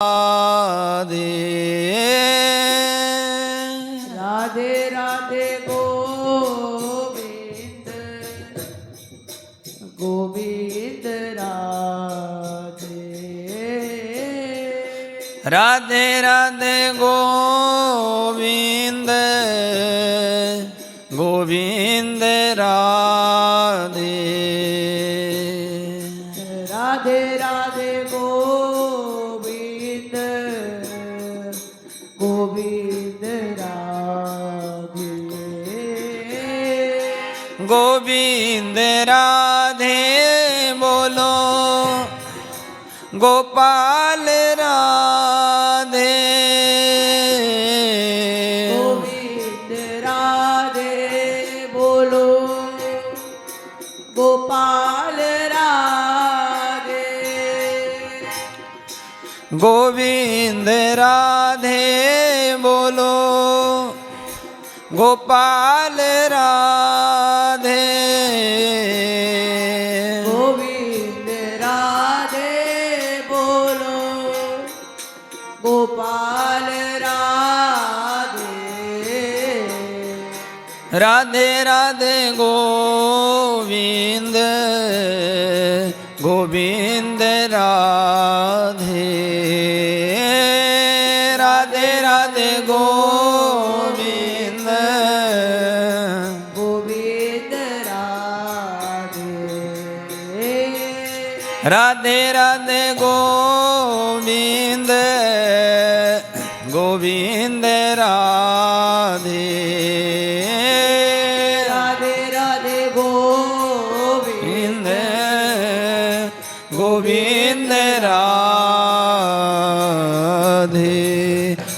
राधे राधे गोविंद गोविंद राधे राधे राधे गोविंद गोविंद राधे राधे राधे गोविंद गोविंद राधे गोविंद राधे बोलो गोपाल राधे गोविंद राधे बोलो गोपाल राधे गोविंद राधे बोलो गोपाल राधे गोविंद राधे बोलो गोपाल राधे राधे राधे गोविंद गोविंद राधे राधे राधे गोविंद गोविंद राधे राधे राधे गोविंद गोविंद राधे राधे राधे गोविंद गोविंद गोविंद राधे।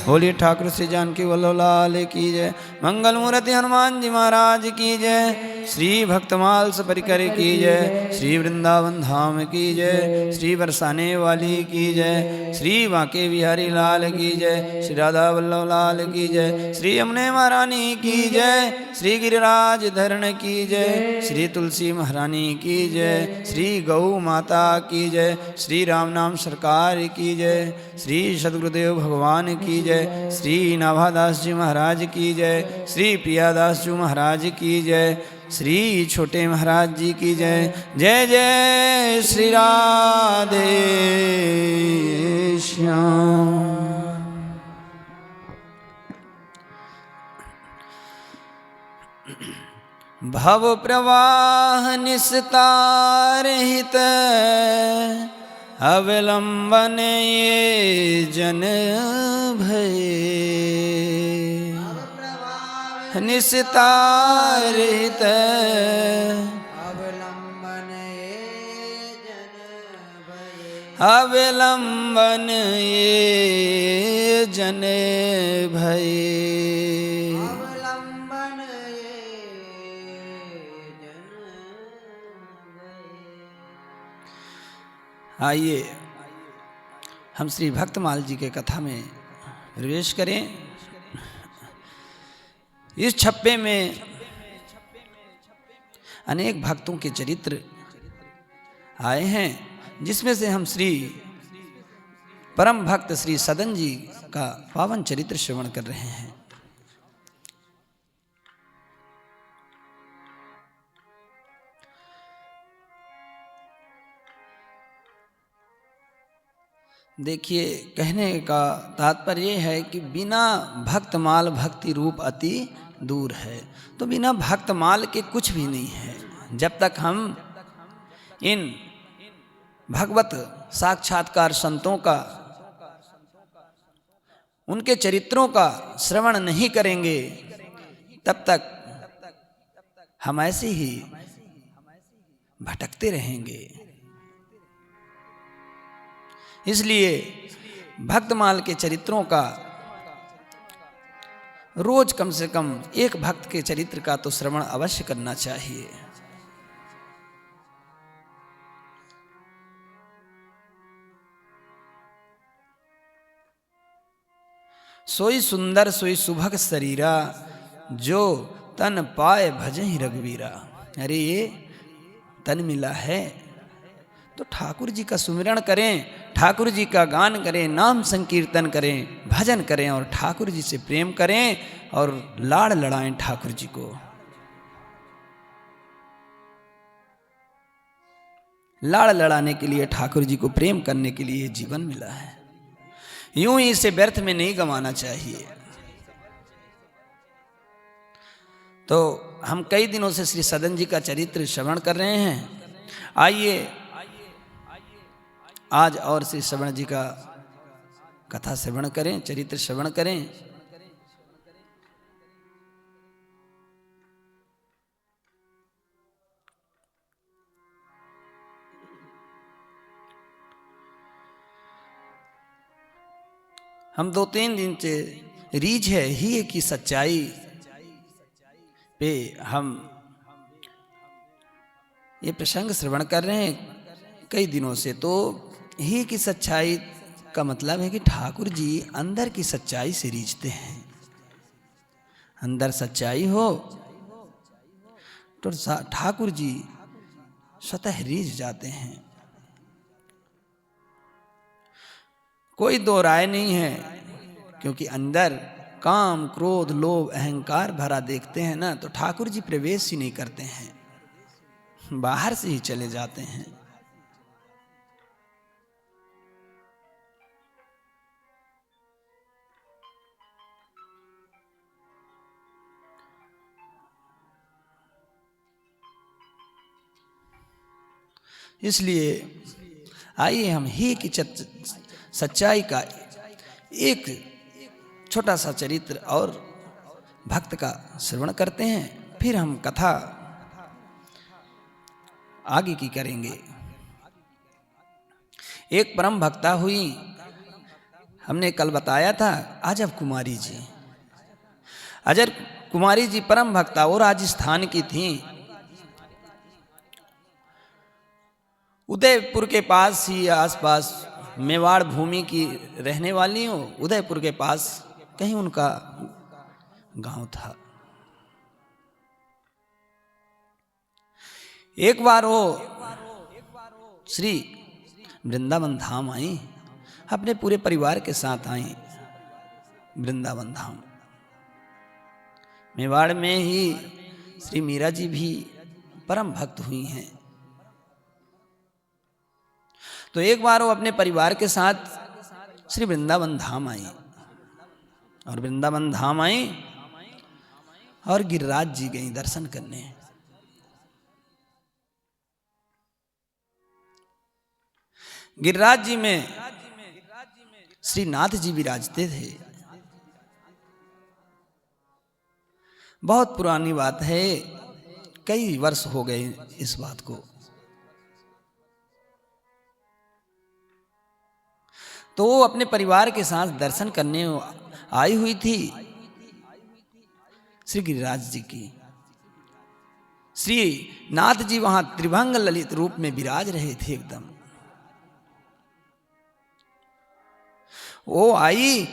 बोलिए ठाकुर श्री जानकी वल्लभ लाल की जय। मंगल मूर्ति हनुमान जी महाराज की जय। श्री भक्तमाल परिकर की जय। श्री वृंदावन धाम की जय। श्री बरसाने वाली की जय। श्री बांके बिहारी लाल की जय। श्री राधा वल्लभ लाल की जय। श्री यमुने महारानी की जय। श्री गिरिराज धरण की जय। श्री तुलसी महारानी की जय। श्री गौ माता की जय। श्री राम नाम सरकार की जय। श्री सद्गुरुदेव भगवान की जय। श्री नाभादास जी महाराज की जय। श्री प्रियादास जी महाराज की जय। श्री छोटे महाराज जी की जय। जय जय श्री राधे श्याम। भव प्रवाह निस्तार हित अवलंबन ये जन भय निस्तार हित अवलंबन जन भय अवलंबन ये जन भय अवलंबन जन आइए हम श्री भक्तमाल जी के कथा में प्रवेश करें। इस छप्पे में अनेक भक्तों के चरित्र आए हैं, जिसमें से हम श्री परम भक्त श्री सदन जी का पावन चरित्र श्रवण कर रहे हैं। देखिए, कहने का तात्पर्य है कि बिना भक्तमाल भक्ति रूप अति दूर है। तो बिना भक्तमाल के कुछ भी नहीं है। जब तक हम इन भगवत साक्षात्कार संतों का, उनके चरित्रों का श्रवण नहीं करेंगे, तब तक हम ऐसे ही भटकते रहेंगे। इसलिए भक्तमाल के चरित्रों का रोज कम से कम एक भक्त के चरित्र का तो श्रवण अवश्य करना चाहिए। सोई सुंदर सोई सुभग शरीरा, जो तन पाए भजहि रघुवीरा। अरे ये तन मिला है तो ठाकुर जी का सुमिरण करें, ठाकुर जी का गान करें, नाम संकीर्तन करें, भजन करें और ठाकुर जी से प्रेम करें और लाड़ लड़ाएं ठाकुर जी को। लाड़ लड़ाने के लिए, ठाकुर जी को प्रेम करने के लिए जीवन मिला है। यूं ही इसे व्यर्थ में नहीं गंवाना चाहिए। तो हम कई दिनों से श्री सदन जी का चरित्र श्रवण कर रहे हैं। आइए आज और श्री श्रवण जी का कथा श्रवण करें, चरित्र श्रवण करें। हम 2-3 दिन से रीझ है ही की सच्चाई पे हम ये प्रसंग श्रवण कर रहे हैं कई दिनों से। तो ही की सच्चाई का मतलब है कि ठाकुर जी अंदर की सच्चाई से रीझते हैं। अंदर सच्चाई हो तो ठाकुर जी स्वतः रीझ जाते हैं। कोई दो राय नहीं है, क्योंकि अंदर काम, क्रोध, लोभ, अहंकार भरा देखते हैं ना, तो ठाकुर जी प्रवेश ही नहीं करते हैं, बाहर से ही चले जाते हैं। इसलिए आइए हम ही की सच्चाई का एक छोटा सा चरित्र और भक्त का श्रवण करते हैं, फिर हम कथा आगे की करेंगे। एक परम भक्ता हुई, हमने कल बताया था, अजब कुमारी जी। अजब कुमारी जी परम भक्ता, वो राजस्थान की थी। उदयपुर के पास ही आसपास मेवाड़ भूमि की रहने वाली हो। उदयपुर के पास कहीं उनका गांव था। एक बार वो श्री वृंदावन धाम आई, अपने पूरे परिवार के साथ आई वृंदावन धाम। मेवाड़ में ही श्री मीरा जी भी परम भक्त हुई हैं। तो एक बार वो अपने परिवार के साथ श्री वृंदावन धाम आई, और वृंदावन धाम आई और गिरिराज जी गई दर्शन करने। गिरिराज जी में श्री नाथ जी विराजते थे। बहुत पुरानी बात है, कई वर्ष हो गए इस बात को। तो वो अपने परिवार के साथ दर्शन करने आई हुई थी श्री गिरिराज जी की। श्री नाथ जी वहां त्रिभंग ललित रूप में विराज रहे थे एकदम। वो आई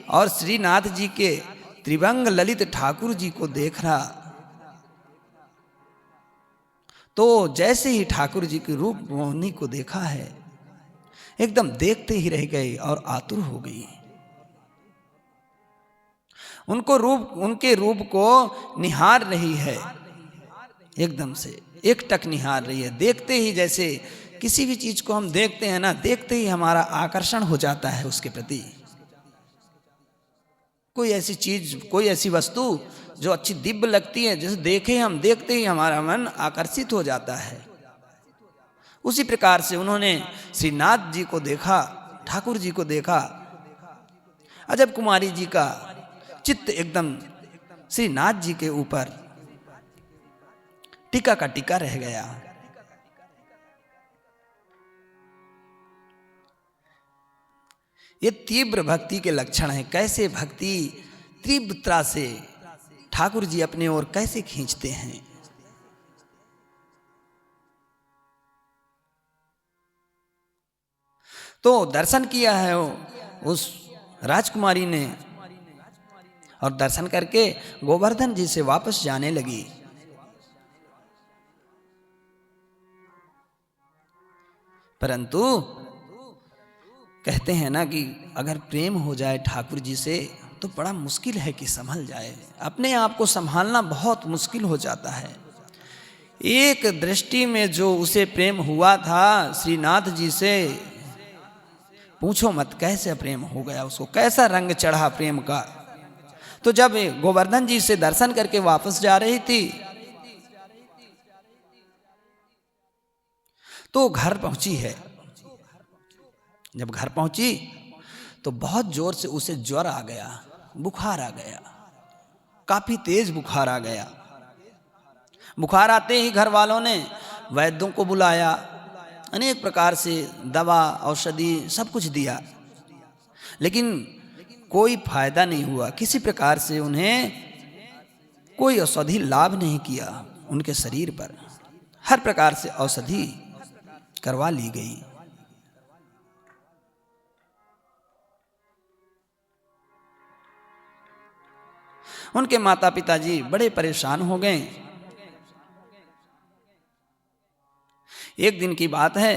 और श्री नाथ जी के त्रिभंग ललित ठाकुर जी को देख रहा, तो जैसे ही ठाकुर जी की रूप मोहिनी को देखा है, एकदम देखते ही रह गए और आतुर हो गई। उनके रूप को निहार रही है, एकदम से एकटक निहार रही है। देखते ही, जैसे किसी भी चीज को हम देखते हैं ना, देखते ही हमारा आकर्षण हो जाता है उसके प्रति। कोई ऐसी चीज, कोई ऐसी वस्तु जो अच्छी दिव्य लगती है, जैसे देखे हम, देखते ही हमारा मन आकर्षित हो जाता है। उसी प्रकार से उन्होंने श्री नाथ जी को देखा, ठाकुर जी को देखा। अजब कुमारी जी का चित्त एकदम श्री नाथ जी के ऊपर टीका का टीका रह गया। ये तीव्र भक्ति के लक्षण है। कैसे भक्ति तीव्रता से ठाकुर जी अपने ओर कैसे खींचते हैं। तो दर्शन किया है उस राजकुमारी ने, और दर्शन करके गोवर्धन जी से वापस जाने लगी। परंतु कहते हैं ना कि अगर प्रेम हो जाए ठाकुर जी से तो बड़ा मुश्किल है कि संभल जाए। अपने आप को संभालना बहुत मुश्किल हो जाता है। एक दृष्टि में जो उसे प्रेम हुआ था श्रीनाथ जी से, पूछो मत कैसे प्रेम हो गया उसको, कैसा रंग चढ़ा प्रेम का। तो जब गोवर्धन जी से दर्शन करके वापस जा रही थी तो घर पहुंची है। जब घर पहुंची तो बहुत जोर से उसे ज्वर आ गया, बुखार आ गया, काफी तेज बुखार आ गया। बुखार आते ही घर वालों ने वैद्यों को बुलाया, अनेक प्रकार से दवा औषधि सब कुछ दिया, लेकिन कोई फायदा नहीं हुआ। किसी प्रकार से उन्हें कोई औषधि लाभ नहीं किया उनके शरीर पर। हर प्रकार से औषधि करवा ली गई। उनके माता पिताजी बड़े परेशान हो गए। एक दिन की बात है,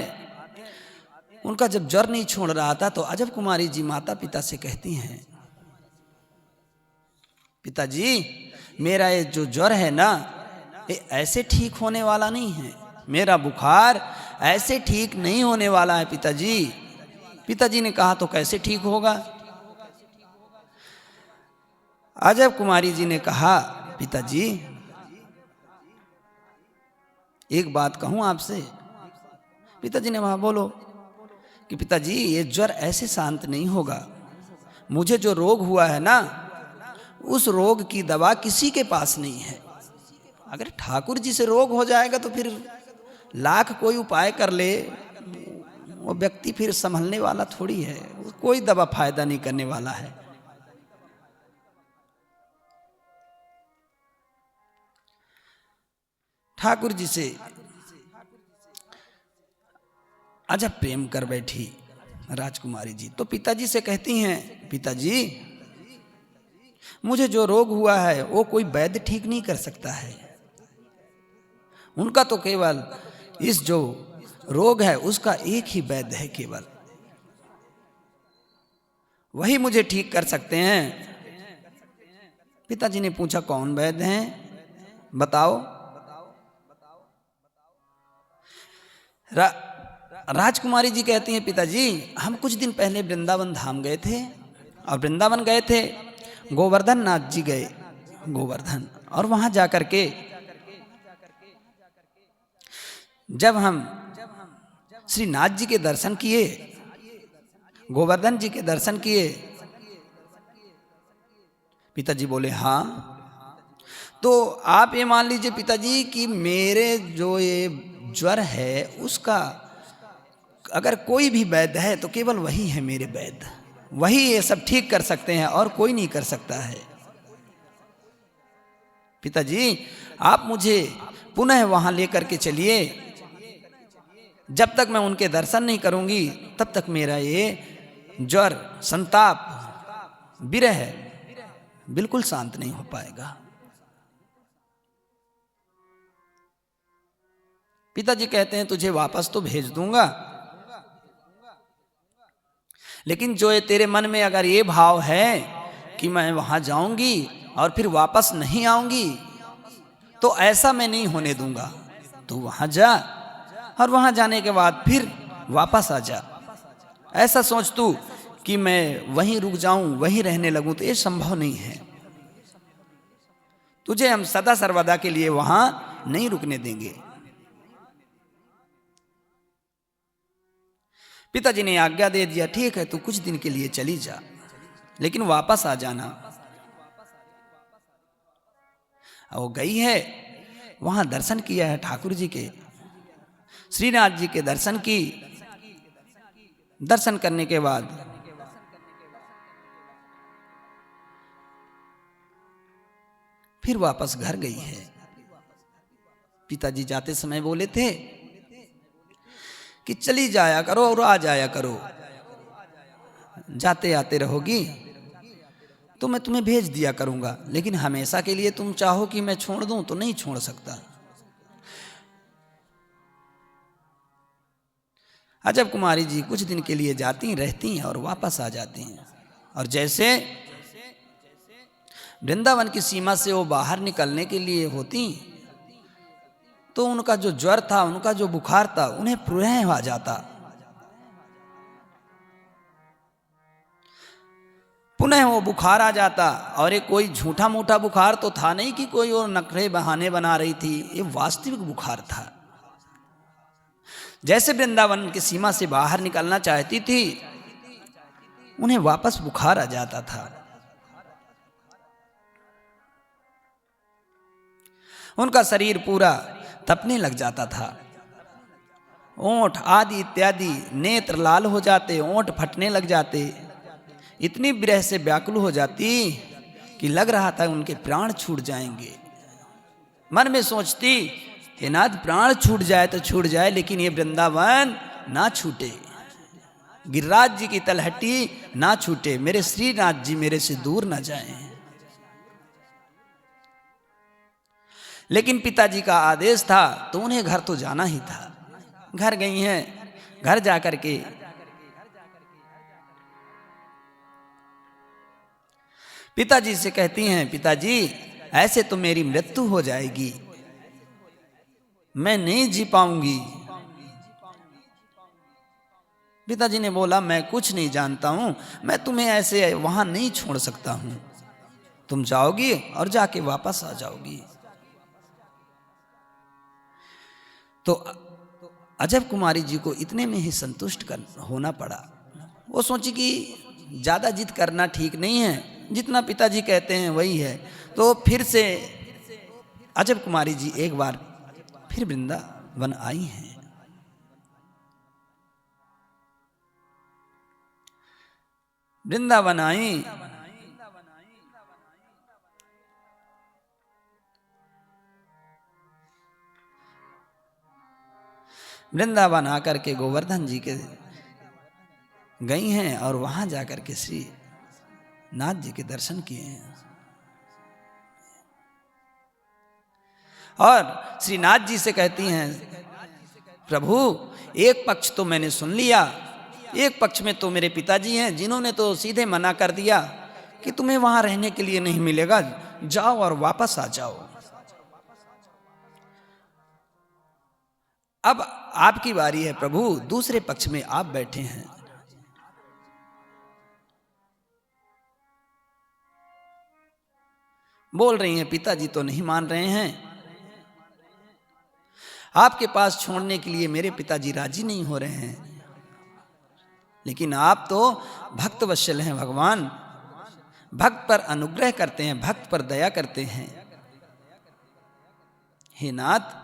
उनका जब ज्वर नहीं छोड़ रहा था तो अजब कुमारी जी माता पिता से कहती हैं, पिताजी मेरा ये जो ज्वर है ना ये ऐसे ठीक होने वाला नहीं है, मेरा बुखार ऐसे ठीक नहीं होने वाला है पिताजी। पिताजी ने कहा तो कैसे ठीक होगा? अजब कुमारी जी ने कहा, पिताजी एक बात कहूं आपसे। पिताजी ने वहां बोलो कि पिताजी ये ज्वर ऐसे शांत नहीं होगा। मुझे जो रोग हुआ है ना उस रोग की दवा किसी के पास नहीं है। अगर ठाकुर जी से रोग हो जाएगा तो फिर लाख कोई उपाय कर ले, वो व्यक्ति फिर संभलने वाला थोड़ी है, कोई दवा फायदा नहीं करने वाला है। ठाकुर जी से अजब प्रेम कर बैठी राजकुमारी जी। तो पिताजी से कहती हैं, पिताजी मुझे जो रोग हुआ है वो कोई वैद्य ठीक नहीं कर सकता है। उनका तो केवल इस जो रोग है उसका एक ही वैद्य है, केवल वही मुझे ठीक कर सकते हैं। पिताजी ने पूछा कौन वैद्य हैं, बताओ। राजकुमारी जी कहती हैं, पिताजी हम कुछ दिन पहले वृंदावन धाम गए थे, और वृंदावन गए थे गोवर्धन नाथ जी गए, गोवर्धन, और वहां जाकर के जब हम श्री नाथ जी के दर्शन किए, गोवर्धन जी के दर्शन किए, पिताजी बोले हाँ। तो आप ये मान लीजिए पिताजी कि मेरे जो ये ज्वर है उसका अगर कोई भी वैद्य है तो केवल वही है मेरे वैद्य, वही ये सब ठीक कर सकते हैं और कोई नहीं कर सकता है। पिताजी आप मुझे पुनः वहां लेकर के चलिए, जब तक मैं उनके दर्शन नहीं करूंगी तब तक मेरा ये ज्वर, संताप, विरह बिल्कुल शांत नहीं हो पाएगा। पिताजी कहते हैं तुझे वापस तो भेज दूंगा, लेकिन जो ये तेरे मन में अगर ये भाव है कि मैं वहां जाऊंगी और फिर वापस नहीं आऊंगी तो ऐसा मैं नहीं होने दूंगा। तू वहां जा और वहां जाने के बाद फिर वापस आ जा। ऐसा सोच तू कि मैं वहीं रुक जाऊं, वहीं रहने लगूं, तो ये संभव नहीं है। तुझे हम सदा सर्वदा के लिए वहां नहीं रुकने देंगे। पिताजी ने आज्ञा दे दिया, ठीक है तू कुछ दिन के लिए चली जा, लेकिन वापस आ जाना। वो गई है, वहां दर्शन किया है ठाकुर जी के, श्रीनाथ जी के दर्शन की। दर्शन करने के बाद फिर वापस घर गई है। पिताजी जाते समय बोले थे कि चली जाया करो और आ जाया करो, जाते आते रहोगी तो मैं तुम्हें भेज दिया करूंगा, लेकिन हमेशा के लिए तुम चाहो कि मैं छोड़ दूं तो नहीं छोड़ सकता। अजब कुमारी जी कुछ दिन के लिए जाती रहती हैं और वापस आ जाती हैं। और जैसे वृंदावन की सीमा से वो बाहर निकलने के लिए होती, तो उनका जो ज्वर था, उनका जो बुखार था, उन्हें पुनः आ जाता। पुनः वो बुखार आ जाता। और ये कोई झूठा मूठा बुखार तो था नहीं कि कोई और नखरे बहाने बना रही थी, ये वास्तविक बुखार था। जैसे वृंदावन की सीमा से बाहर निकलना चाहती थी, उन्हें वापस बुखार आ जाता था। उनका शरीर पूरा तपने लग जाता था। ओंठ आदि इत्यादि नेत्र लाल हो जाते, ओंठ फटने लग जाते। इतनी विरह से व्याकुल हो जाती कि लग रहा था उनके प्राण छूट जाएंगे। मन में सोचती, हे नाथ, प्राण छूट जाए तो छूट जाए, लेकिन ये वृंदावन ना छूटे, गिरिराज जी की तलहटी ना छूटे, मेरे श्रीनाथ जी मेरे से दूर ना जाएं। लेकिन पिताजी का आदेश था तो उन्हें घर तो जाना ही था। घर गई हैं। घर जाकर के पिताजी से कहती हैं, पिताजी ऐसे तो मेरी मृत्यु हो जाएगी, मैं नहीं जी पाऊंगी। पिताजी ने बोला, मैं कुछ नहीं जानता हूं, मैं तुम्हें ऐसे वहां नहीं छोड़ सकता हूं। तुम जाओगी और जाके वापस आ जाओगी। तो अजब कुमारी जी को इतने में ही संतुष्ट होना पड़ा। वो सोची कि ज़्यादा जिद करना ठीक नहीं है, जितना पिताजी कहते हैं वही है। तो फिर से अजब कुमारी जी एक बार फिर वृंदावन आई हैं। वृंदावन आई। वृंदावन आकर के गोवर्धन जी के गई हैं और वहां जाकर के श्री नाथ जी के दर्शन किए हैं। और श्री नाथ जी से कहती हैं, प्रभु एक पक्ष तो मैंने सुन लिया, एक पक्ष में तो मेरे पिताजी हैं जिन्होंने तो सीधे मना कर दिया कि तुम्हें वहां रहने के लिए नहीं मिलेगा, जाओ और वापस आ जाओ। अब आपकी बारी है प्रभु, दूसरे पक्ष में आप बैठे हैं। बोल रही हैं, पिताजी तो नहीं मान रहे हैं, आपके पास छोड़ने के लिए मेरे पिताजी राजी नहीं हो रहे हैं, लेकिन आप तो भक्त वत्सल हैं भगवान, भक्त पर अनुग्रह करते हैं, भक्त पर दया करते हैं। हे नाथ,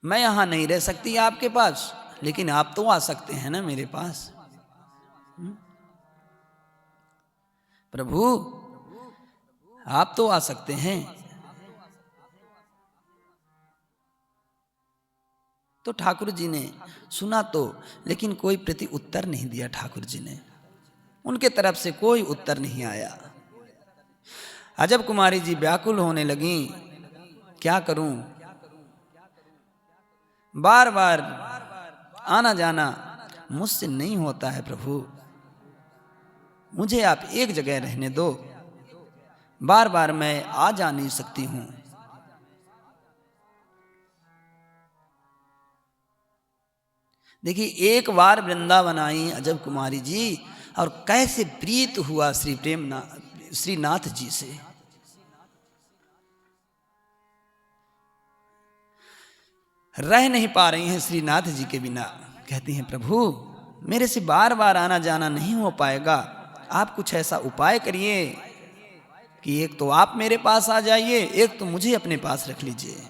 मैं यहां नहीं रह सकती आपके पास, लेकिन आप तो आ सकते हैं ना मेरे पास। प्रभु आप तो आ सकते हैं। तो ठाकुर जी ने सुना तो, लेकिन कोई प्रति उत्तर नहीं दिया। ठाकुर जी ने, उनके तरफ से कोई उत्तर नहीं आया। अजब कुमारी जी व्याकुल होने लगी, क्या करूं, बार बार आना जाना मुझसे नहीं होता है प्रभु, मुझे आप एक जगह रहने दो, बार बार मैं आ जा नहीं सकती हूं। देखिए, एक बार वृंदावन आई अजब कुमारी जी, और कैसे प्रीत हुआ श्रीनाथ जी से। रह नहीं पा रही हैं श्रीनाथ जी के बिना। कहती हैं, प्रभु मेरे से बार बार आना जाना नहीं हो पाएगा, आप कुछ ऐसा उपाय करिए कि एक तो आप मेरे पास आ जाइए, एक तो मुझे अपने पास रख लीजिए।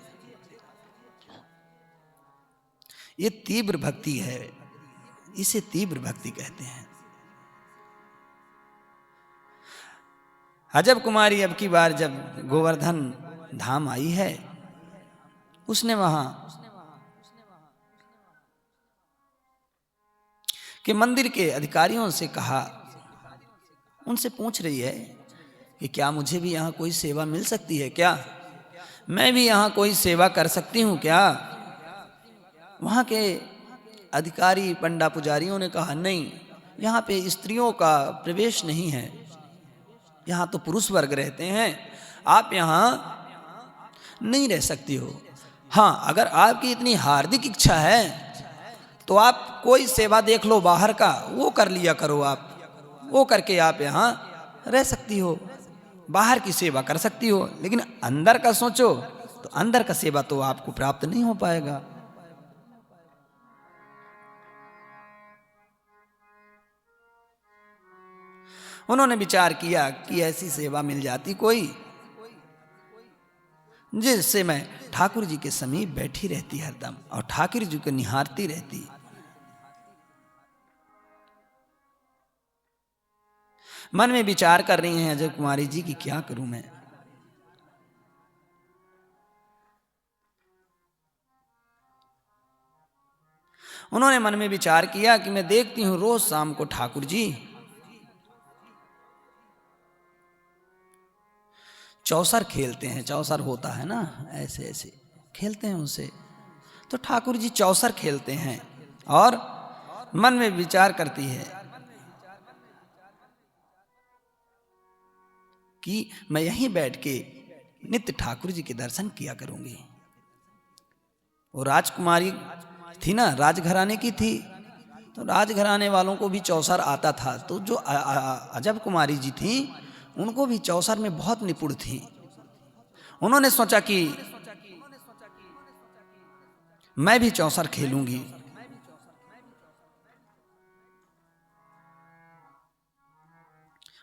ये तीव्र भक्ति है, इसे तीव्र भक्ति कहते हैं। अजब कुमारी अब की बार जब गोवर्धन धाम आई है, उसने वहां के मंदिर के अधिकारियों से कहा, उनसे पूछ रही है कि क्या मुझे भी यहाँ कोई सेवा मिल सकती है क्या, मैं भी यहाँ कोई सेवा कर सकती हूँ क्या। वहाँ के अधिकारी पंडा पुजारियों ने कहा नहीं, यहाँ पे स्त्रियों का प्रवेश नहीं है, यहाँ तो पुरुष वर्ग रहते हैं, आप यहाँ नहीं रह सकती हो। हाँ, अगर आपकी इतनी हार्दिक इच्छा है तो आप कोई सेवा देख लो बाहर का, वो कर लिया करो, आप वो करके आप यहाँ रह सकती हो, बाहर की सेवा कर सकती हो, लेकिन अंदर का सोचो तो अंदर का सेवा तो आपको प्राप्त नहीं हो पाएगा। उन्होंने विचार किया कि ऐसी सेवा मिल जाती कोई जिससे मैं ठाकुर जी के समीप बैठी रहती हरदम और ठाकुर जी को निहारती रहती। मन में विचार कर रही हैं अजय कुमारी जी की क्या करूं मैं। उन्होंने मन में विचार किया कि मैं देखती हूं रोज शाम को ठाकुर जी चौसर खेलते हैं, चौसर होता है ना, ऐसे ऐसे खेलते हैं उनसे, तो ठाकुर जी चौसर खेलते हैं और मन में विचार करती है कि मैं यहीं बैठ के नित्य ठाकुर जी के दर्शन किया करूंगी। वो राजकुमारी थी ना, राजघराने की थी, तो राजघराने वालों को भी चौसर आता था, तो जो अजब कुमारी जी थी उनको भी चौसर में बहुत निपुण थी। उन्होंने सोचा कि मैं भी चौसर खेलूंगी।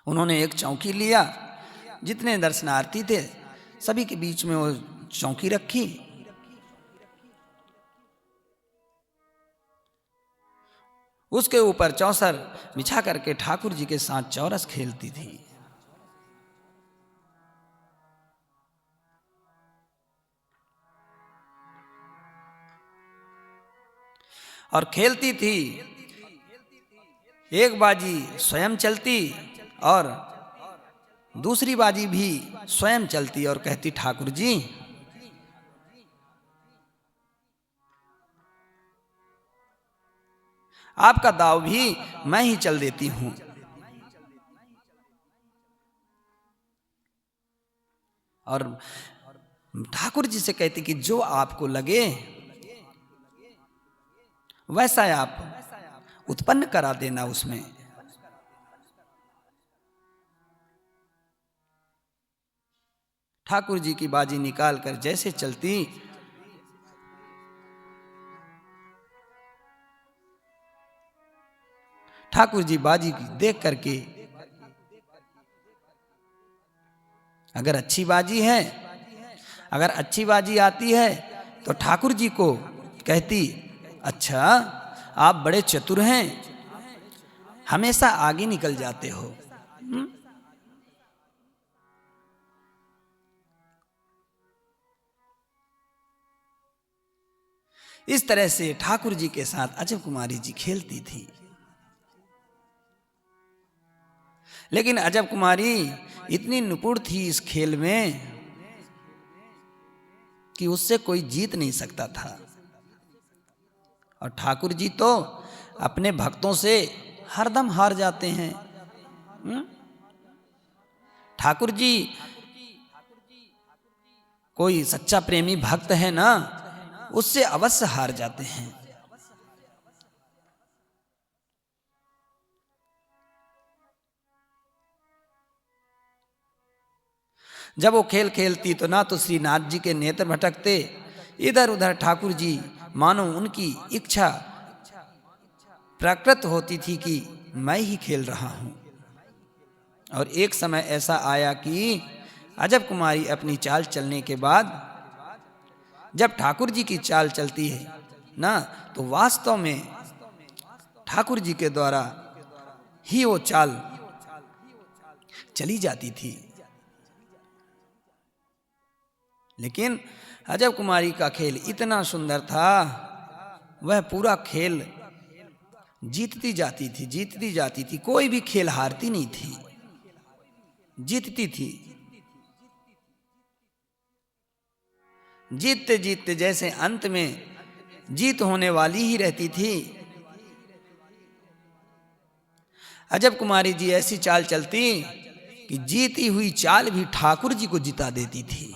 उन्होंने एक चौकी लिया, जितने दर्शनार्थी थे सभी के बीच में वो चौकी रखी, उसके ऊपर चौसर बिछा करके ठाकुर जी के साथ चौरस खेलती थी। और खेलती थी, एक बाजी स्वयं चलती और दूसरी बाजी भी स्वयं चलती और कहती ठाकुर जी आपका दाव भी मैं ही चल देती हूं। और ठाकुर जी से कहती कि जो आपको लगे वैसा आप उत्पन्न करा देना उसमें। ठाकुर जी की बाजी निकाल कर जैसे चलती, ठाकुर जी बाजी देख करके अगर अच्छी बाजी है, अगर अच्छी बाजी आती है तो ठाकुर जी को कहती अच्छा आप बड़े चतुर हैं, हमेशा आगे निकल जाते हो। इस तरह से ठाकुर जी के साथ अजब कुमारी जी खेलती थी। लेकिन अजब कुमारी इतनी निपुण थी इस खेल में कि उससे कोई जीत नहीं सकता था। और ठाकुर जी तो अपने भक्तों से हरदम हार जाते हैं। ठाकुर जी कोई सच्चा प्रेमी भक्त है ना, उससे अवश्य हार जाते हैं। जब वो खेल खेलती तो ना तो श्रीनाथ जी के नेत्र भटकते, इधर उधर ठाकुर जी मानो उनकी इच्छा प्रकृत होती थी कि मैं ही खेल रहा हूं। और एक समय ऐसा आया कि अजब कुमारी अपनी चाल चलने के बाद जब ठाकुर जी की चाल चलती है ना, तो वास्तव में ठाकुर जी के द्वारा ही वो चाल चली जाती थी। लेकिन अजब कुमारी का खेल इतना सुंदर था, वह पूरा खेल जीतती जाती थी, जीतती जाती थी, कोई भी खेल हारती नहीं थी। जीतती थी। जीतते जीतते जैसे अंत में जीत होने वाली ही रहती थी, अजब कुमारी जी ऐसी चाल चलती कि जीती हुई चाल भी ठाकुर जी को जिता देती थी।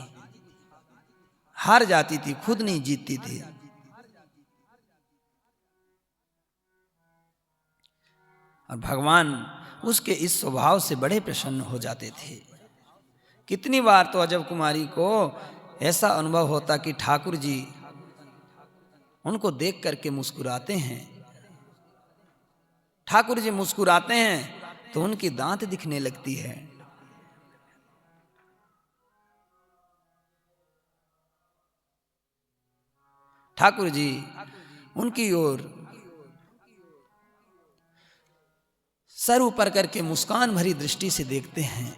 हार जाती थी, खुद नहीं जीतती थी। और भगवान उसके इस स्वभाव से बड़े प्रसन्न हो जाते थे। कितनी बार तो अजब कुमारी को ऐसा अनुभव होता कि ठाकुर जी उनको देख करके मुस्कुराते हैं। ठाकुर जी मुस्कुराते हैं तो उनकी दांत दिखने लगती है। ठाकुर जी उनकी ओर सर ऊपर करके मुस्कान भरी दृष्टि से देखते हैं।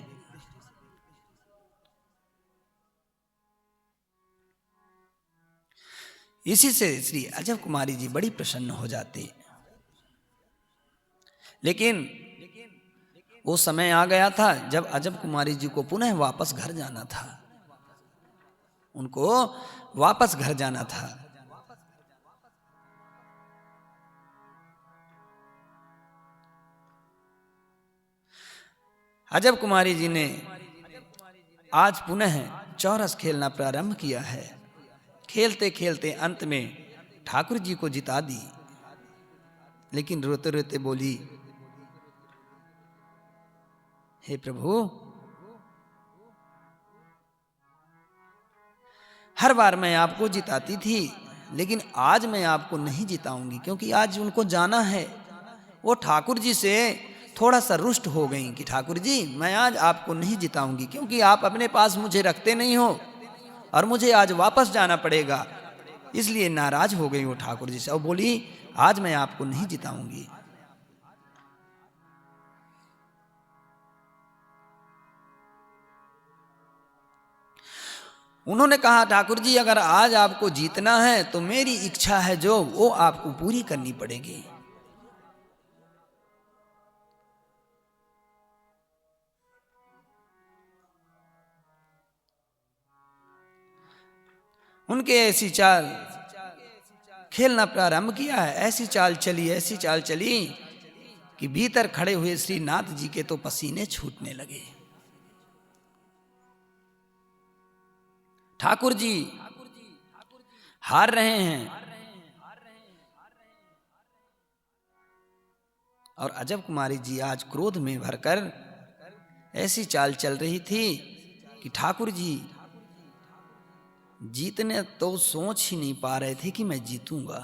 इसी से श्री अजब कुमारी जी बड़ी प्रसन्न हो जाती। लेकिन वो समय आ गया था जब अजब कुमारी जी को पुनः वापस घर जाना था। उनको वापस घर जाना था। अजब कुमारी जी ने आज पुनः चौरस खेलना प्रारंभ किया है। खेलते खेलते अंत में ठाकुर जी को जिता दी। लेकिन रोते रोते बोली, हे प्रभु, हर बार मैं आपको जिताती थी, लेकिन आज मैं आपको नहीं जिताऊंगी, क्योंकि आज उनको जाना है। वो ठाकुर जी से थोड़ा सा रुष्ट हो गई कि ठाकुर जी मैं आज आपको नहीं जिताऊंगी, क्योंकि आप अपने पास मुझे रखते नहीं हो और मुझे आज वापस जाना पड़ेगा। इसलिए नाराज हो गई वो ठाकुर जी से और बोली, आज मैं आपको नहीं जिताऊंगी। उन्होंने कहा, ठाकुर जी अगर आज आपको जीतना है तो मेरी इच्छा है जो वो आपको पूरी करनी पड़ेगी। उनके ऐसी चाल खेलना प्रारंभ किया है। ऐसी चाल चली, ऐसी चाल चली कि भीतर खड़े हुए श्री नाथ जी के तो पसीने छूटने लगे। ठाकुर जी हार रहे हैं और अजब कुमारी जी आज क्रोध में भरकर ऐसी चाल चल रही थी कि ठाकुर जी जीतने तो सोच ही नहीं पा रहे थे कि मैं जीतूंगा।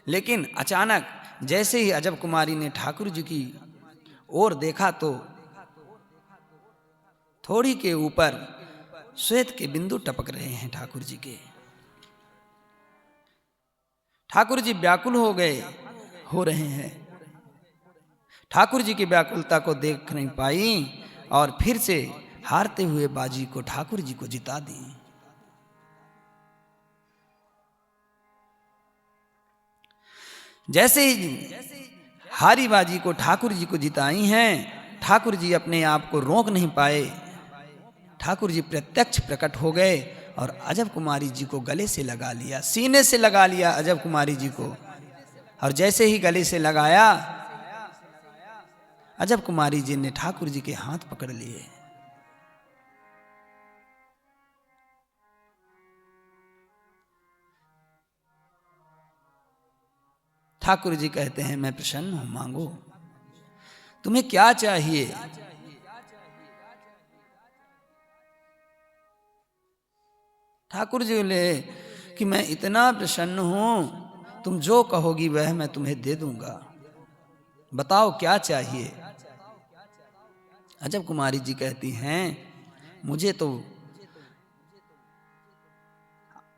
लेकिन अचानक जैसे ही अजब कुमारी ने ठाकुर जी की ओर देखा तो थोड़ी के ऊपर श्वेत के बिंदु टपक रहे हैं ठाकुर जी के। ठाकुर जी व्याकुल हो रहे हैं। ठाकुर जी की व्याकुलता को देख नहीं पाई और फिर से हारते हुए बाजी को ठाकुर जी को जिता दी। जैसे ही हारी बाजी को ठाकुर जी को जिताई हैं, ठाकुर जी अपने आप को रोक नहीं पाए। ठाकुर जी प्रत्यक्ष प्रकट हो गए और अजब कुमारी जी को गले से लगा लिया, सीने से लगा लिया अजब कुमारी जी को। और जैसे ही गले से लगाया, अजब कुमारी जी ने ठाकुर जी के हाथ पकड़ लिए। ठाकुर जी कहते हैं, मैं प्रसन्न हूं, मांगो, तुम्हें क्या चाहिए। ठाकुर जी बोले कि मैं इतना प्रसन्न हूं, तुम जो कहोगी वह मैं तुम्हें दे दूंगा, बताओ क्या चाहिए। अजब कुमारी जी कहती हैं, मुझे तो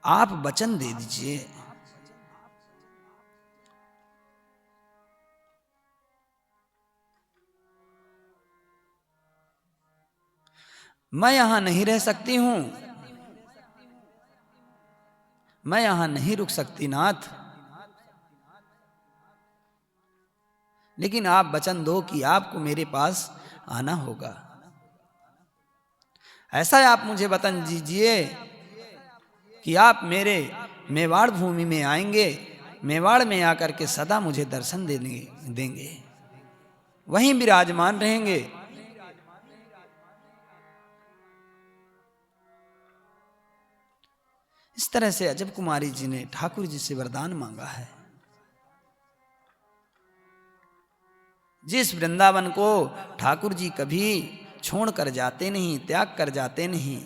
आप वचन दे दीजिए। मैं यहां नहीं रह सकती हूं, मैं यहां नहीं रुक सकती नाथ। लेकिन आप वचन दो कि आपको मेरे पास आना होगा। ऐसा आप मुझे वचन दीजिए कि आप मेरे मेवाड़ भूमि में आएंगे, मेवाड़ में आकर के सदा मुझे दर्शन देंगे, वहीं विराजमान रहेंगे। इस तरह से अजब कुमारी जी ने ठाकुर जी से वरदान मांगा है। जिस वृंदावन को ठाकुर जी कभी छोड़ कर जाते नहीं, त्याग कर जाते नहीं,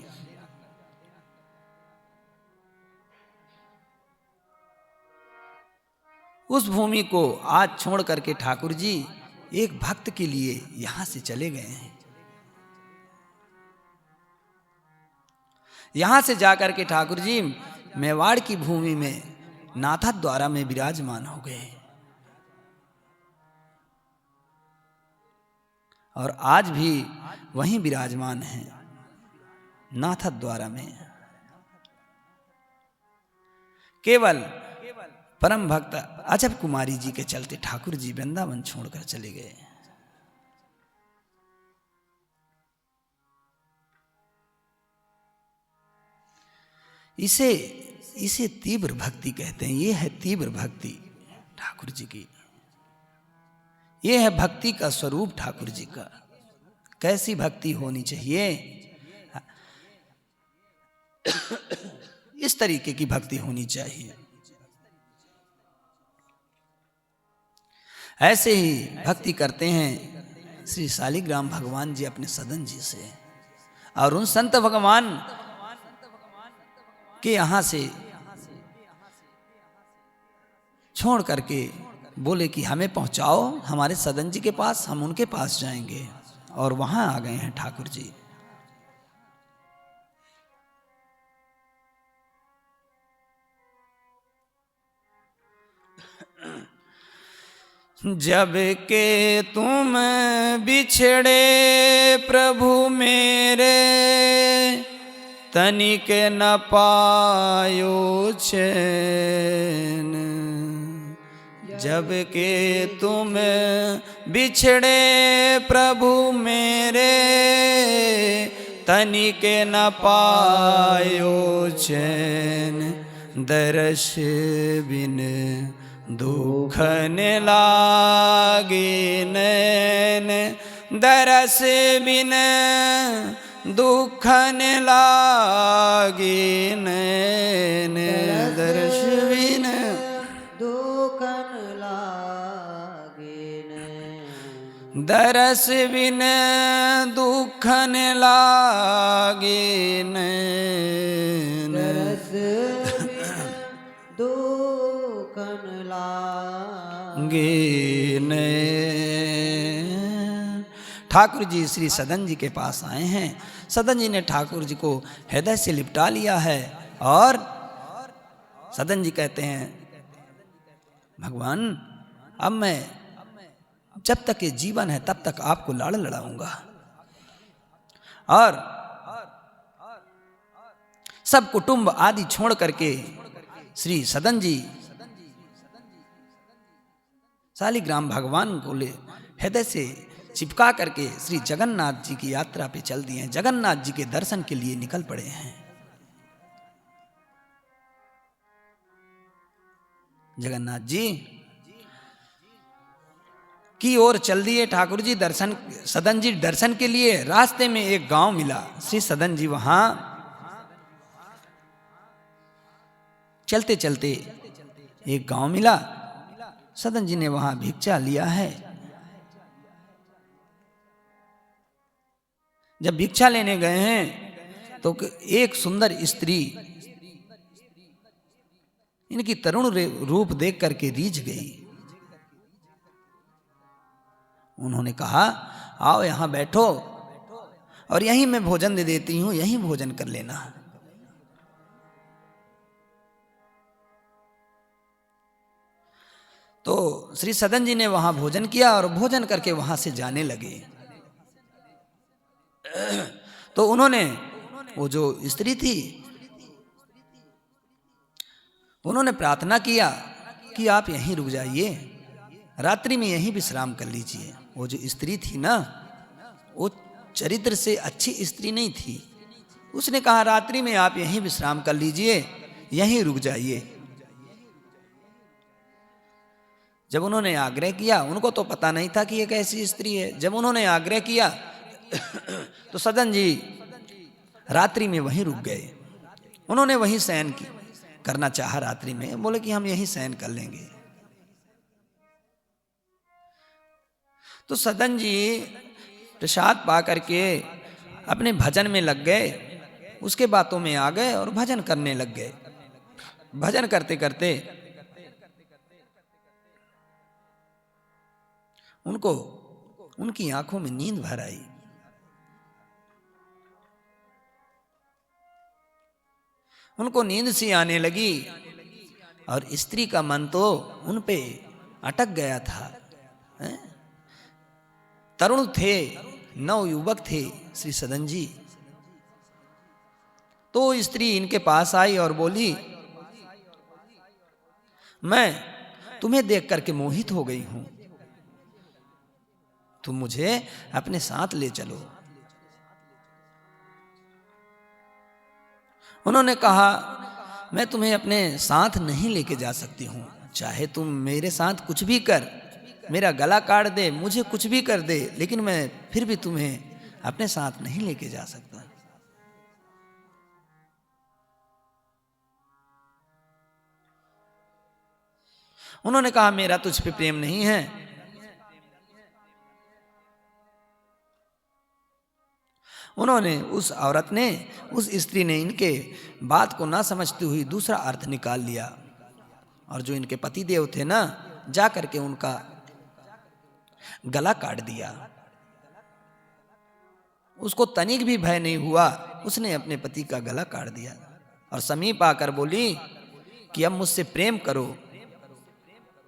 उस भूमि को आज छोड़ करके ठाकुर जी एक भक्त के लिए यहां से चले गए हैं। यहां से जाकर के ठाकुर जी मेवाड़ की भूमि में नाथा द्वारा में विराजमान हो गए और आज भी वहीं विराजमान हैं नाथा द्वारा में। केवल परम भक्त अजब कुमारी जी के चलते ठाकुर जी वृंदावन छोड़कर चले गए। इसे तीव्र भक्ति कहते हैं। ये है तीव्र भक्ति ठाकुर जी की। ये है भक्ति का स्वरूप ठाकुर जी का। कैसी भक्ति होनी चाहिए? इस तरीके की भक्ति होनी चाहिए। ऐसे ही भक्ति करते हैं श्री शालिग्राम भगवान जी अपने सदन जी से, और उन संत भगवान के यहां से छोड़ करके बोले कि हमें पहुंचाओ हमारे सदन जी के पास, हम उनके पास जाएंगे। और वहां आ गए हैं ठाकुर जी। जब के तुम बिछड़े प्रभु मेरे, तनिक न पायो चैन। जब के तुम बिछड़े प्रभु मेरे, तनिक न पायो चैन। दर्श बिन दुखन लागे नैन, दरस बिन दुखन लागे नैन। दर्श बिन दुखन लागे नैन। दरस बिन दुखन लागे नैन। दरस दुखन लागे नैन। ठाकुर जी श्री सदन जी के पास आए हैं। सदन जी ने ठाकुर जी को हृदय से लिपटा लिया है और सदन जी कहते हैं, भगवान अब मैं जब तक ये जीवन है तब तक आपको लाड़ लड़ाऊंगा। और सब कुटुंब आदि छोड़ करके श्री सदन जी शालिग्राम भगवान को ले हृदय से चिपका करके श्री जगन्नाथ जी की यात्रा पे चल दिए हैं। जगन्नाथ जी के दर्शन के लिए निकल पड़े हैं। जगन्नाथ जी की ओर चल दिए ठाकुर जी दर्शन, सदन जी दर्शन के लिए। रास्ते में एक गांव मिला। श्री सदन जी वहां चलते चलते एक गांव मिला। सदन जी ने वहां भिक्षा लिया है। जब भिक्षा लेने गए हैं तो एक सुंदर स्त्री इनकी तरुण रूप देख करके रीझ गई। उन्होंने कहा, आओ यहां बैठो और यहीं मैं भोजन दे देती हूं, यहीं भोजन कर लेना। तो श्री सदन जी ने वहां भोजन किया और भोजन करके वहां से जाने लगे। तो उन्होंने, वो जो स्त्री थी, उन्होंने प्रार्थना किया कि आप यहीं रुक जाइए, रात्रि में यहीं विश्राम कर लीजिए। वो जो स्त्री थी ना, वो चरित्र से अच्छी स्त्री नहीं थी। उसने कहा रात्रि में आप यहीं विश्राम कर लीजिए, यहीं रुक जाइए। जब उन्होंने आग्रह किया, उनको तो पता नहीं था कि ये कैसी स्त्री है। जब उन्होंने आग्रह किया तो सदन जी रात्रि में वहीं रुक गए। उन्होंने वहीं शयन करना चाहा रात्रि में, बोले कि हम यहीं शयन कर लेंगे। तो सदन जी प्रसाद पा करके अपने भजन में लग गए, उसके बातों में आ गए और भजन करने लग गए। भजन करते करते उनको उनकी आंखों में नींद भर आई। उनको नींद सी आने लगी और स्त्री का मन तो उन पे अटक गया था। तरुण थे, नव युवक थे श्री सदन जी। तो स्त्री इनके पास आई और बोली, मैं तुम्हें देख करके मोहित हो गई हूं, तुम मुझे अपने साथ ले चलो। उन्होंने कहा, मैं तुम्हें अपने साथ नहीं लेके जा सकती हूं, चाहे तुम मेरे साथ कुछ भी कर, मेरा गला काट दे, मुझे कुछ भी कर दे, लेकिन मैं फिर भी तुम्हें अपने साथ नहीं लेके जा सकता। उन्होंने कहा, मेरा तुझ पे प्रेम नहीं है। उन्होंने, उस औरत ने, उस स्त्री ने इनके बात को ना समझती हुई दूसरा अर्थ निकाल लिया और जो इनके पति देव थे ना, जा करके उनका गला काट दिया। उसको तनिक भी भय नहीं हुआ, उसने अपने पति का गला काट दिया और समीप आकर बोली कि अब मुझसे प्रेम करो,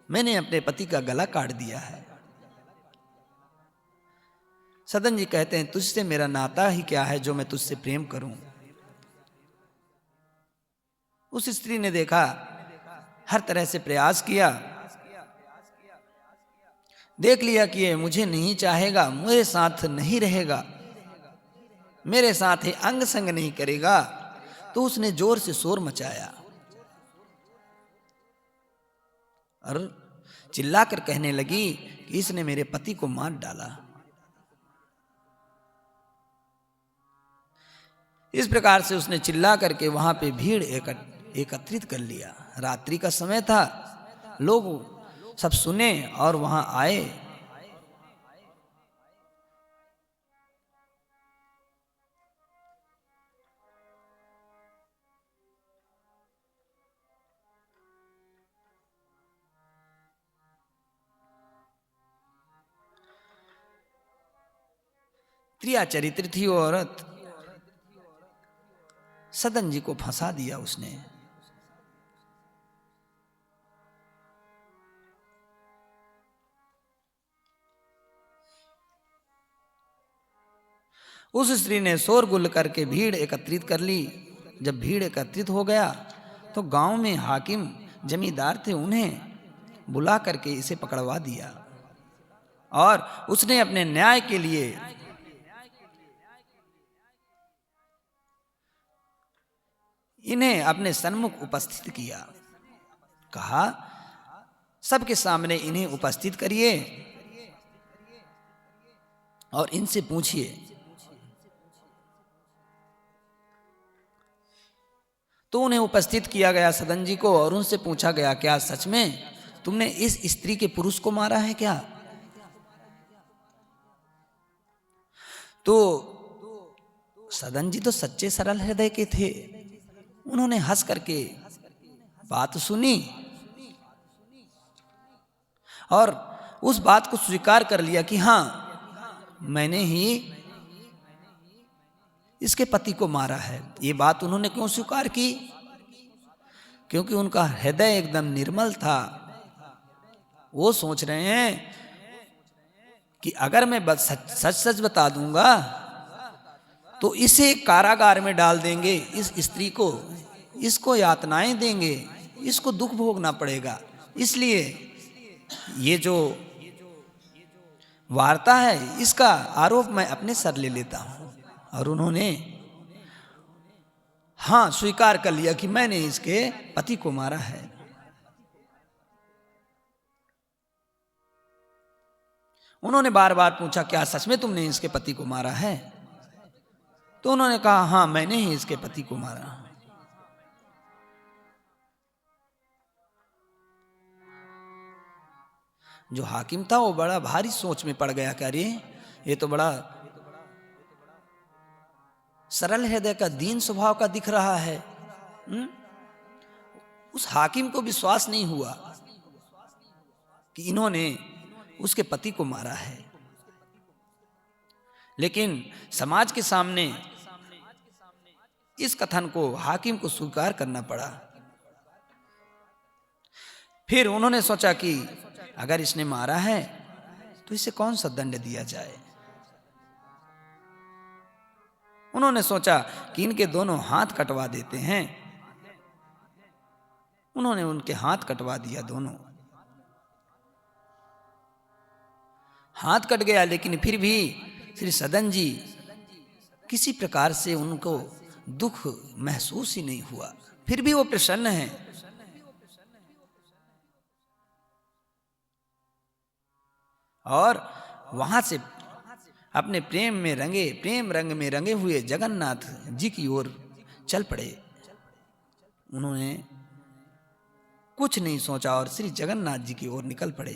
मैंने अपने पति का गला काट दिया है। सदन जी कहते हैं, तुझसे मेरा नाता ही क्या है जो मैं तुझसे प्रेम करूं। उस स्त्री ने देखा, हर तरह से प्रयास किया, देख लिया कि ये मुझे नहीं चाहेगा, मेरे साथ नहीं रहेगा, मेरे साथ ही अंग संग नहीं करेगा। तो उसने जोर से शोर मचाया और चिल्लाकर कहने लगी कि इसने मेरे पति को मार डाला। इस प्रकार से उसने चिल्ला करके वहां पे भीड़ एकत्रित कर लिया। रात्रि का समय था, लोग सब सुने और वहां आए। त्रिया चरित्र थी वो औरत, सदन जी को फंसा दिया उसने। उस स्त्री ने शोरगुल करके भीड़ एकत्रित कर ली। जब भीड़ एकत्रित हो गया तो गांव में हाकिम जमींदार थे, उन्हें बुला करके इसे पकड़वा दिया और उसने अपने न्याय के लिए इन्हें अपने सन्मुख उपस्थित किया। कहा, सबके सामने इन्हें उपस्थित करिए और इनसे पूछिए। तो उन्हें उपस्थित किया गया सदन जी को और उनसे पूछा गया, क्या सच में तुमने इस स्त्री के पुरुष को मारा है क्या? तो सदन जी तो सच्चे सरल हृदय के थे, उन्होंने हंस करके बात सुनी और उस बात को स्वीकार कर लिया कि हां, मैंने ही इसके पति को मारा है। ये बात उन्होंने क्यों स्वीकार की? क्योंकि उनका हृदय एकदम निर्मल था। वो सोच रहे हैं कि अगर मैं सच सच बता दूंगा तो इसे कारागार में डाल देंगे, इस स्त्री को, इसको यातनाएं देंगे, इसको दुख भोगना पड़ेगा। इसलिए ये जो वार्ता है इसका आरोप मैं अपने सर ले लेता हूं। और उन्होंने हाँ स्वीकार कर लिया कि मैंने इसके पति को मारा है। उन्होंने बार बार पूछा, क्या सच में तुमने इसके पति को मारा है? तो उन्होंने कहा, हाँ मैंने ही इसके पति को मारा। जो हाकिम था वो बड़ा भारी सोच में पड़ गया, क्या रे ये तो बड़ा सरल हृदय का, दीन स्वभाव का दिख रहा है। उस हाकिम को विश्वास नहीं हुआ कि इन्होंने उसके पति को मारा है। लेकिन समाज के सामने इस कथन को हाकिम को स्वीकार करना पड़ा। फिर उन्होंने सोचा कि अगर इसने मारा है तो इसे कौन सा दंड दिया जाए। उन्होंने सोचा कि इनके दोनों हाथ कटवा देते हैं। उन्होंने उनके हाथ कटवा दिया, दोनों हाथ कट गया। लेकिन फिर भी श्री सदन जी किसी प्रकार से उनको दुख महसूस ही नहीं हुआ, फिर भी वो प्रसन्न हैं। और वहां से अपने प्रेम रंग में रंगे हुए जगन्नाथ जी की ओर चल पड़े। उन्होंने कुछ नहीं सोचा और श्री जगन्नाथ जी की ओर निकल पड़े।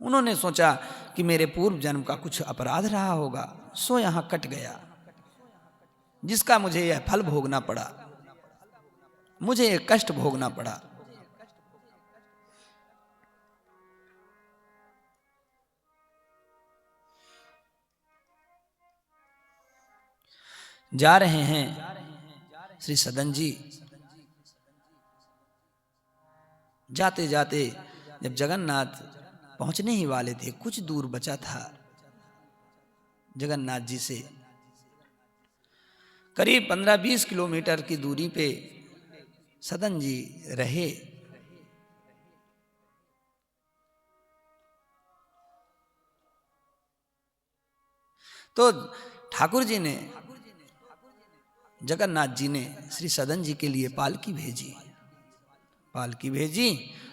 उन्होंने सोचा कि मेरे पूर्व जन्म का कुछ अपराध रहा होगा, सो यहां कट गया, जिसका मुझे यह फल भोगना पड़ा, मुझे यह कष्ट भोगना पड़ा। जा रहे हैं श्री सदन जी। जाते जाते जब जगन्नाथ पहुंचने ही वाले थे, कुछ दूर बचा था जगन्नाथ जी से, करीब 15-20 किलोमीटर की दूरी पे सदन जी रहे। तो ठाकुर जी ने, जगन्नाथ जी ने श्री सदन जी के लिए पालकी भेजी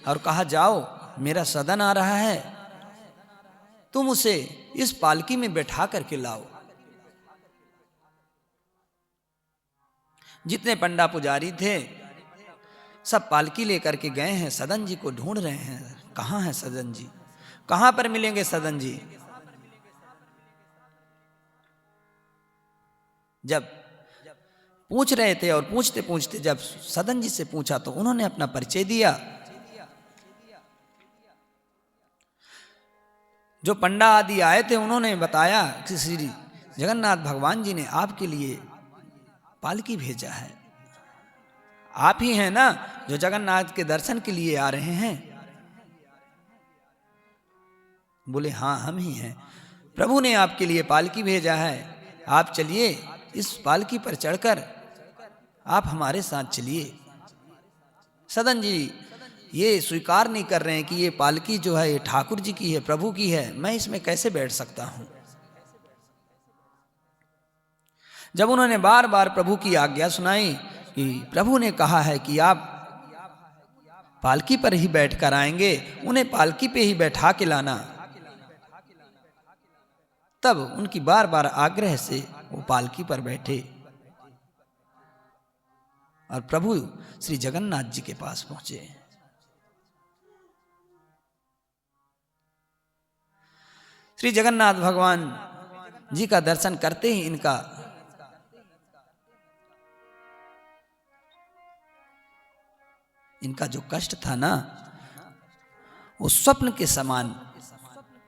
और कहा, जाओ मेरा सदन आ रहा है, तुम उसे इस पालकी में बैठा करके लाओ। जितने पंडा पुजारी थे सब पालकी लेकर के गए हैं, सदन जी को ढूंढ रहे हैं। कहाँ है सदन जी, कहाँ पर मिलेंगे सदन जी? जब पूछ रहे थे और पूछते पूछते जब सदन जी से पूछा तो उन्होंने अपना परिचय दिया। जो पंडा आदि आए थे उन्होंने बताया कि श्री जगन्नाथ भगवान जी ने आपके लिए पालकी भेजा है। आप ही हैं ना जो जगन्नाथ के दर्शन के लिए आ रहे हैं? बोले, हाँ हम ही हैं, प्रभु ने आपके लिए पालकी भेजा है, आप चलिए, इस पालकी पर चढ़कर आप हमारे साथ चलिए। सदन जी ये स्वीकार नहीं कर रहे हैं कि ये पालकी जो है ये ठाकुर जी की है, प्रभु की है, मैं इसमें कैसे बैठ सकता हूं। जब उन्होंने बार बार प्रभु की आज्ञा सुनाई कि प्रभु ने कहा है कि आप पालकी पर ही बैठकर आएंगे, उन्हें पालकी पे ही बैठा के लाना, तब उनकी बार बार आग्रह से वो पालकी पर बैठे और प्रभु श्री जगन्नाथ जी के पास पहुंचे। श्री जगन्नाथ भगवान जी का दर्शन करते ही इनका जो कष्ट था ना, वो स्वप्न के समान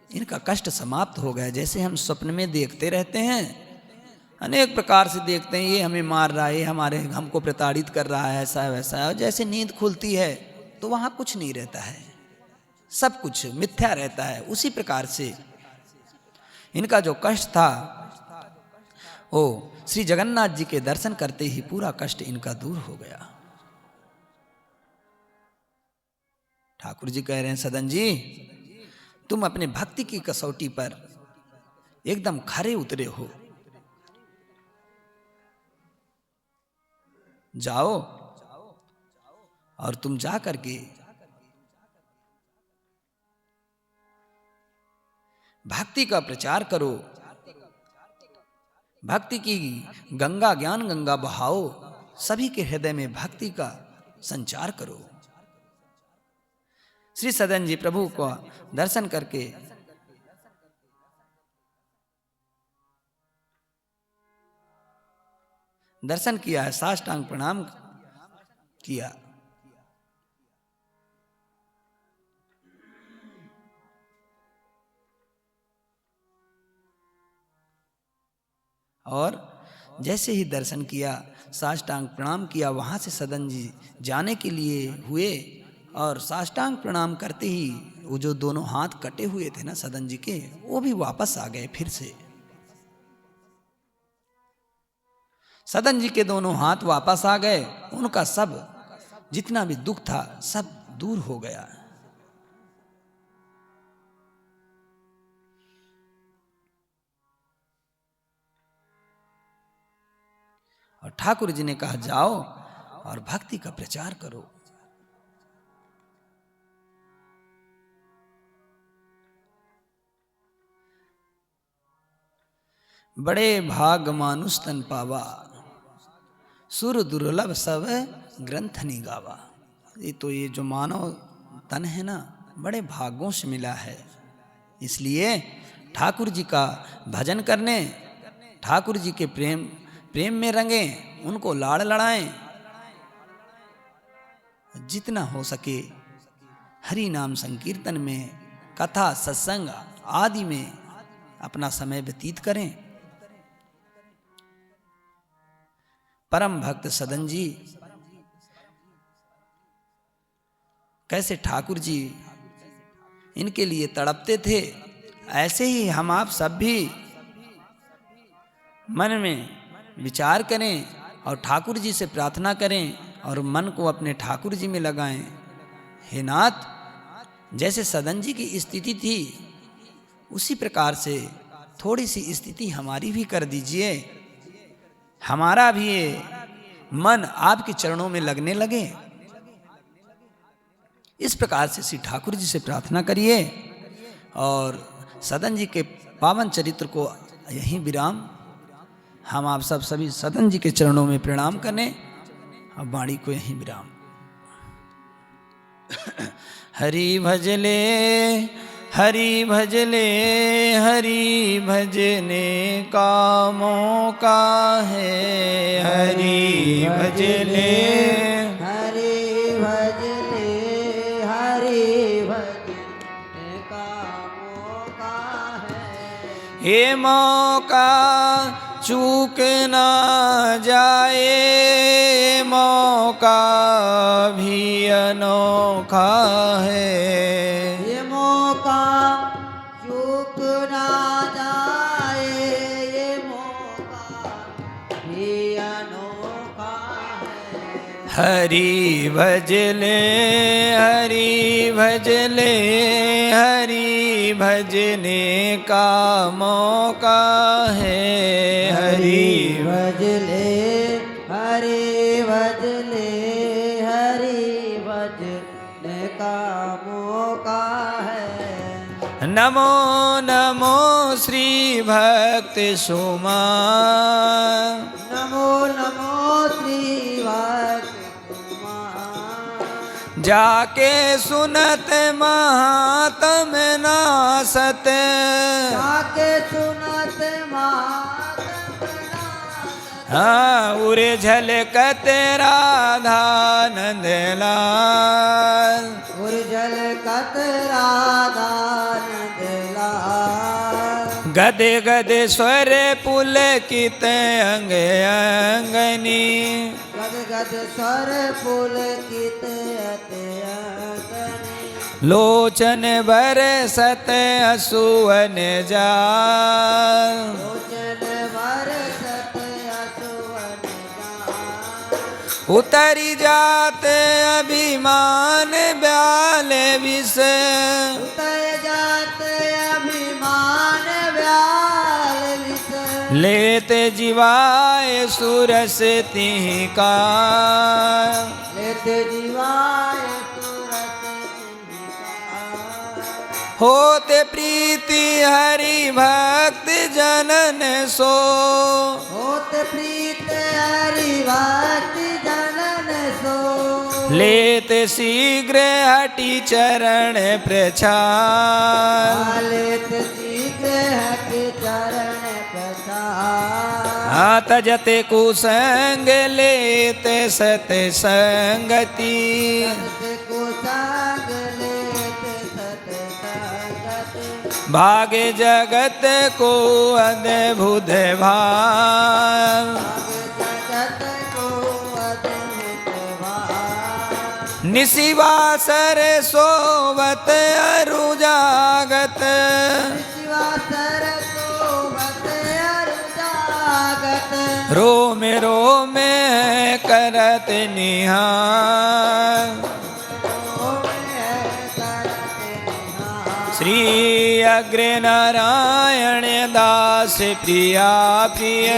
इनका कष्ट समाप्त हो गया। जैसे हम स्वप्न में देखते रहते हैं, अनेक प्रकार से देखते हैं, ये हमें मार रहा है, हमको प्रताड़ित कर रहा है, ऐसा है वैसा है। और जैसे नींद खुलती है तो वहां कुछ नहीं रहता है, सब कुछ मिथ्या रहता है। उसी प्रकार से इनका जो कष्ट था वो श्री जगन्नाथ जी के दर्शन करते ही पूरा कष्ट इनका दूर हो गया। ठाकुर जी कह रहे हैं सदन जी, तुम अपने भक्ति की कसौटी पर एकदम खरे उतरे हो। जाओ और तुम जा करके भक्ति का प्रचार करो, भक्ति की गंगा, ज्ञान गंगा बहाओ, सभी के हृदय में भक्ति का संचार करो। श्री सदन जी प्रभु को दर्शन करके दर्शन किया है, साष्टांग प्रणाम किया। और जैसे ही दर्शन किया, साष्टांग प्रणाम किया, वहां से सदन जी जाने के लिए हुए और साष्टांग प्रणाम करते ही वो जो दोनों हाथ कटे हुए थे ना सदन जी के, वो भी वापस आ गए फिर से। सदन जी के दोनों हाथ वापस आ गए, उनका सब जितना भी दुख था सब दूर हो गया। और ठाकुर जी ने कहा जाओ और भक्ति का प्रचार करो। बड़े भाग मानुष तन पावा, सुर दुर्लभ सब ग्रंथ निगावा। ये जो मानव तन है ना, बड़े भागों से मिला है। इसलिए ठाकुर जी का भजन करने, ठाकुर जी के प्रेम में रंगे, उनको लाड़ लड़ाएं, जितना हो सके हरि नाम संकीर्तन में, कथा सत्संग आदि में अपना समय व्यतीत करें। परम भक्त सदन जी कैसे ठाकुर जी इनके लिए तड़पते थे, ऐसे ही हम आप सब भी मन में विचार करें और ठाकुर जी से प्रार्थना करें और मन को अपने ठाकुर जी में लगाएं। हे नाथ, जैसे सदन जी की स्थिति थी उसी प्रकार से थोड़ी सी स्थिति हमारी भी कर दीजिए, हमारा भी ये मन आपके चरणों में लगने लगे। इस प्रकार से श्री ठाकुर जी से प्रार्थना करिए और सदन जी के पावन चरित्र को यहीं विराम। हम आप सब सभी सदन जी के चरणों में प्रणाम करें। अब वाणी को यहीं विराम। हरि भजले हरि भजले हरि भजने का मौका है, हरि भजले हरि भजले हरि भजने का मौका है। ये मौका चूक ना जाए, मौका भी अनोखा है। ये मौका चूक ना जाए, ये मौका भी अनोखा है। हरि भजले हरि भजले हरि भजने का मौका है, हरि भजले हरि भजले हरि भजने का मौका है। नमो नमो श्री भक्त सुमा, नमो नमो श्री भक्त सुमा। जाके सुनत महात्म नासत, जाके सुनत महात्म नासत। हाँ उरे झलकत राधा नंद लाल, उर्जल कत राधा नंद लाल। गदे गदे स्वर पुलकित अंग अंगनी, गद गद स्वर पुलकित अति अंगनी। लोचन बरसत असुवन जाल, लोचन बरसत असुवन जाल। उतरी जाते अभिमान ब्याल विष उतर जाते अभिमान व्याल विष लेते जीवाए सुरस तिह का लेते जीवाय तुरत जिनका होते प्रीति हरि भक्त जनन सो होत प्रीत हरि भक्ति जनन सो लेते शीघ्र हटि चरण प्रचार लेत शीघ्र हटि चरण प्रसार तजते कुसंग लेते सतसंगति को संग लेत सतसंगति भागे जगत को अद्भुत भाव जगत को अद्भुत भाव निशिवासर सोवत अरु जागत शिवासर को बत अरु जागत रोम रोम करत निहार श्री अग्रे नारायण दास प्रिया प्रिय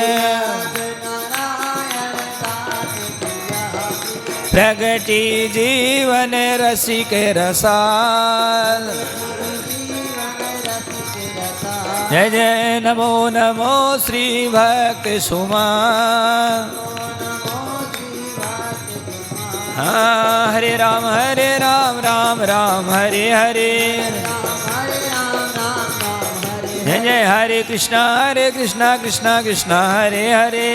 प्रगति जीवन रसिक रसाल जय जय नमो नमो श्री भक्त सुमा हरे राम राम राम हरे हरे जय जय हरे कृष्णा कृष्णा कृष्णा हरे हरे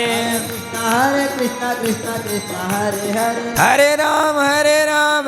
हरे कृष्णा कृष्णा कृष्णा हरे हरे हरे राम